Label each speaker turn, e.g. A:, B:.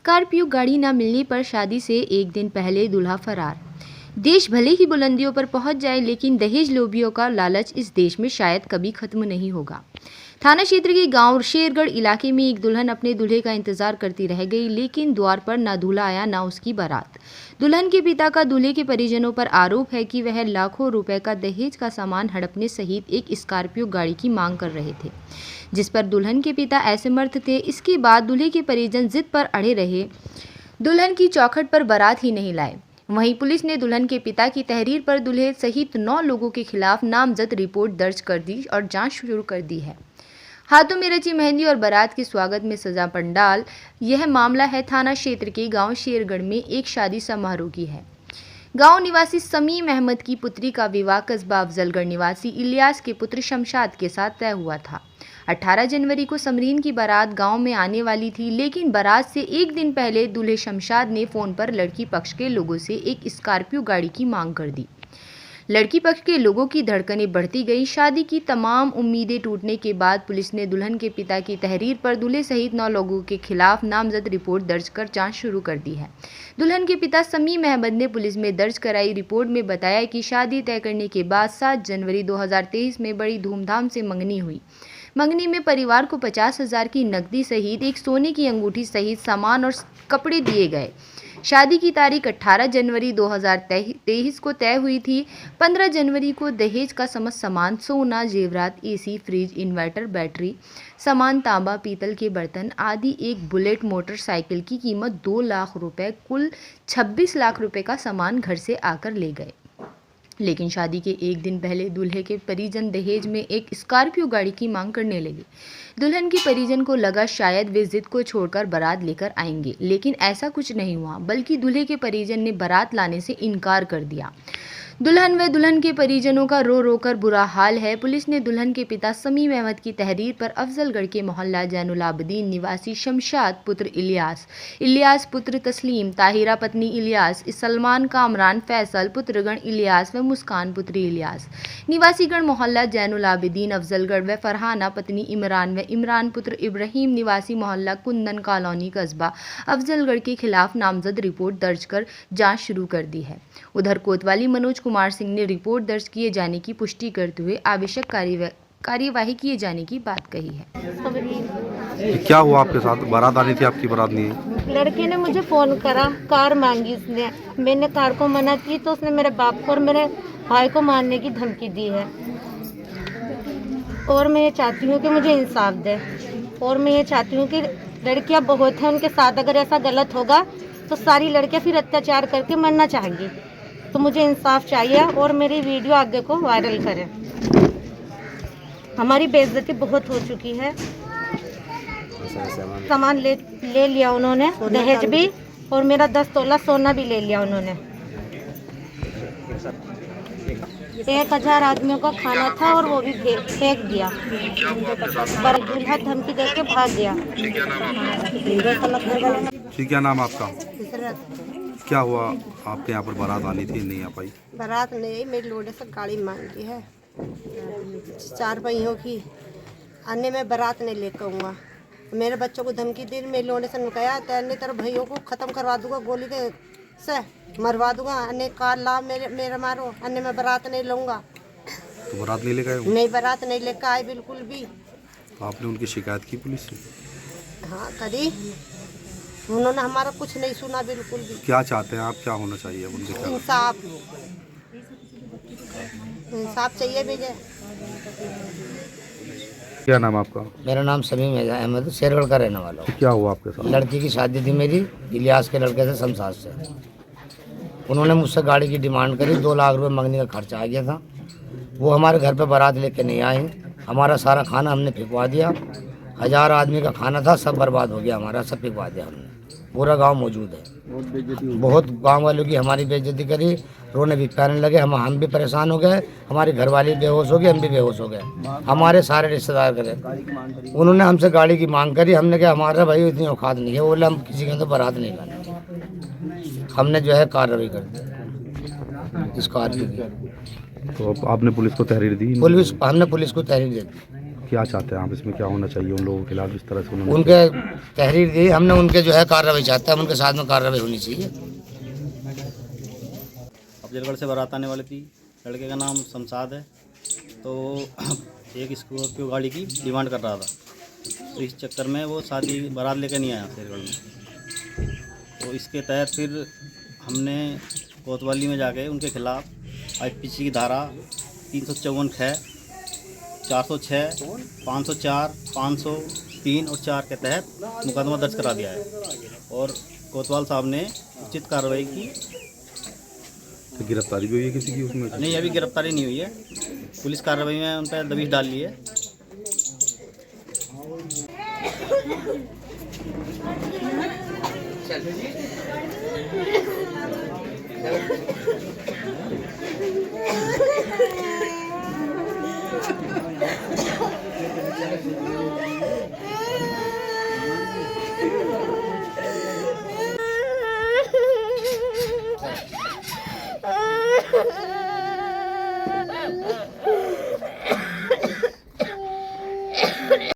A: Scorpio गाड़ी न मिलने पर शादी से एक दिन पहले दूल्हा फरार। देश भले ही बुलंदियों पर पहुंच जाए, लेकिन दहेज लोभियों का लालच इस देश में शायद कभी खत्म नहीं होगा। थाना क्षेत्र के गांव शेरगढ़ इलाके में एक दुल्हन अपने दूल्हे का इंतजार करती रह गई, लेकिन द्वार पर ना दूल्हा आया ना उसकी बारात। दुल्हन के पिता का दूल्हे के परिजनों पर आरोप है कि वह लाखों रुपए का दहेज का सामान हड़पने सहित एक स्कॉर्पियो गाड़ी की मांग कर रहे थे, जिस पर दुल्हन के पिता असमर्थ थे। इसके बाद दूल्हे के परिजन जिद पर अड़े रहे, दुल्हन की चौखट पर बारात ही नहीं लाए। वहीं पुलिस ने दुल्हन के पिता की तहरीर पर दूल्हे सहित 9 लोगों के खिलाफ नामजद रिपोर्ट दर्ज कर दी और जांच शुरू कर दी है। हाथों में रची मेहंदी और बारात के स्वागत में सजा पंडाल। यह मामला है थाना क्षेत्र के गांव शेरगढ़ में एक शादी समारोह की है। गांव निवासी समीम अहमद की पुत्री का विवाह कस्बा अफजलगढ़ निवासी इलियास के पुत्र शमशाद के साथ तय हुआ था। 18 जनवरी को समरीन की बारात गांव में आने वाली थी, लेकिन बारात से एक दिन पहले दूल्हे शमशाद ने फोन पर लड़की पक्ष के लोगों से एक स्कॉर्पियो गाड़ी की मांग कर दी। लड़की पक्ष के लोगों की धड़कनें बढ़ती गई। शादी की तमाम उम्मीदें टूटने के बाद पुलिस ने दुल्हन के पिता की तहरीर पर दूल्हे सहित 9 लोगों के खिलाफ नामजद रिपोर्ट दर्ज कर जांच शुरू कर दी है। दुल्हन के पिता समीम अहमद ने पुलिस में दर्ज कराई रिपोर्ट में बताया कि शादी तय करने के बाद 7 जनवरी 2023 में बड़ी धूमधाम से मंगनी हुई। मंगनी में परिवार को 50,000 की नकदी सहित एक सोने की अंगूठी सहित सामान और कपड़े दिए गए। शादी की तारीख 18 जनवरी 2023 को तय हुई थी। 15 जनवरी को दहेज का समस्त सामान सोना, जेवरात, एसी, फ्रिज, इन्वर्टर, बैटरी सामान, तांबा, पीतल के बर्तन आदि एक बुलेट मोटरसाइकिल की कीमत 2 लाख रुपए, कुल 26 लाख रुपए का सामान घर से आकर ले गए। लेकिन शादी के एक दिन पहले दूल्हे के परिजन दहेज में एक स्कॉर्पियो गाड़ी की मांग करने लगे। दुल्हन के परिजन को लगा शायद वे जिद को छोड़कर बारात लेकर आएंगे, लेकिन ऐसा कुछ नहीं हुआ, बल्कि दूल्हे के परिजन ने बारात लाने से इनकार कर दिया। दुल्हन व दुल्हन के परिजनों का रो रो कर बुरा हाल है। पुलिस ने दुल्हन के पिता समीम अहमद की तहरीर पर अफजलगढ़ के मोहल्ला जैनुल आबदीन निवासी शमशाद पुत्र इलियास पुत्र तस्लीम, ताहिरा पत्नी इलियास, सलमान, कामरान, फैसल पुत्रगण इलियास व मुस्कान पुत्री इलियास, निवासीगण मोहल्ला जैनुल आबदीन अफजलगढ़ व फरहाना पत्नी इमरान व इमरान पुत्र इब्राहिम, निवासी मोहल्ला कुंदन कॉलोनी कस्बा अफजलगढ़ के खिलाफ नामजद रिपोर्ट दर्ज कर जाँच शुरू कर दी है। उधर कोतवाली मनोज कुमार सिंह ने रिपोर्ट दर्ज किए जाने की पुष्टि करते हुए आवश्यक कार्यवाही किए जाने की बात कही है।
B: क्या हुआ आपके साथ? बारात आनी थी, आपकी बारात नहीं है।
C: लड़के ने मुझे फोन करा, कार मांगी उसने, मैंने कार को मना की तो उसने मेरे बाप को और मेरे भाई को मारने की धमकी दी है। और मैं ये चाहती हूँ कि मुझे इंसाफ दे, और मैं ये चाहती हूँ कि लड़कियाँ बहुत हैं, उनके साथ अगर ऐसा गलत होगा तो सारी लड़कियाँ फिर अत्याचार करके मरना चाहेंगी। तो मुझे इंसाफ चाहिए और मेरी वीडियो आगे को वायरल करें। हमारी बेइज्जती बहुत हो चुकी है। सामान ले लिया उन्होंने, दहेज भी, और मेरा 10 तोला सोना भी ले लिया उन्होंने। 1000 आदमियों का खाना था और वो भी फेंक दिया। पर दूल्हा धमकी देके भाग गया।
B: जी, क्या नाम आपका? क्या हुआ? आपके यहाँ पर बारात आनी थी, नहीं आ पाई?
D: बारात नहीं, मेरी लोडे से गाड़ी मांगी है 4 पहियों की। आने में बारात नहीं लेकर आऊँगा। मेरे बच्चों को धमकी दी, मेरे लोडे से नुकाया तैरने तरह भैयों को ख़त्म करवा दूंगा, गोली के से मरवा दूंगा। अन्य कार ला मेरे मारो, अन्य मैं बारात नहीं लूँगा।
B: तो बारात नहीं लेकर आए?
D: नहीं, बारात नहीं लेकर आए बिल्कुल भी।
B: तो आपने उनकी शिकायत की पुलिस से?
D: हाँ करी, उन्होंने हमारा कुछ नहीं सुना बिल्कुल भी।
B: क्या चाहते हैं आप? क्या होना चाहिए उनसे? क्या
D: इंसाफ चाहिए मुझे।
B: क्या नाम आपका?
E: मेरा नाम समीम अहमद, शेरगढ़ का रहने वाला हूँ।
B: क्या हुआ आपके साथ?
E: लड़की की शादी थी मेरी इलियास के लड़के से, शमशाद से। उन्होंने मुझसे गाड़ी की डिमांड करी, 2 लाख रुपए मंगने का खर्चा आ गया था। वो हमारे घर पे बारात लेके नहीं आए। हमारा सारा खाना हमने फिकवा दिया। 1000 आदमी का खाना था, सब बर्बाद हो गया हमारा, सब फिकवा दिया हमने। पूरा गांव मौजूद है। बहुत गांव वालों की हमारी बेइज्जती करी, रोने भी पैरने लगे। हम भी परेशान हो गए, हमारी घरवाली बेहोश हो गई, हम भी बेहोश हो गए, हमारे सारे रिश्तेदार करे। उन्होंने हमसे गाड़ी की मांग करी। हमने कहा हमारा भाई इतनी औकात नहीं है, बोले हम किसी के तो बारात नहीं लाने। हमने जो है कार्रवाई कर दी स्कॉर्पियो की।
B: तो आपने पुलिस को तहरीर दी?
E: हमने पुलिस को तहरीर दे दी।
B: क्या चाहते हैं आप, इसमें क्या होना चाहिए उन लोगों के खिलाफ जिस तरह से उन्होंने
E: उनके तहरीर दी हमने, उनके जो है कार्रवाई चाहते हैं, उनके साथ में कार्रवाई होनी चाहिए।
F: अफजलगढ़ से बारात आने वाली थी, लड़के का नाम शमशाद है, तो एक स्कॉर्पियो गाड़ी की डिमांड कर रहा था, तो इस चक्कर में वो शादी बारात लेकर नहीं आया शेरगढ़ में। तो इसके तहत फिर हमने कोतवाली में जाके उनके खिलाफ आईपीसी की धारा 354 ख 406 504 503 और 4 के तहत मुकदमा दर्ज करा दिया है और कोतवाल साहब ने उचित कार्रवाई की।
B: तो गिरफ्तारी भी हुई है किसी की उसमें?
F: नहीं, अभी गिरफ्तारी नहीं हुई है, पुलिस कार्रवाई में उन पर दबिश डाल ली है।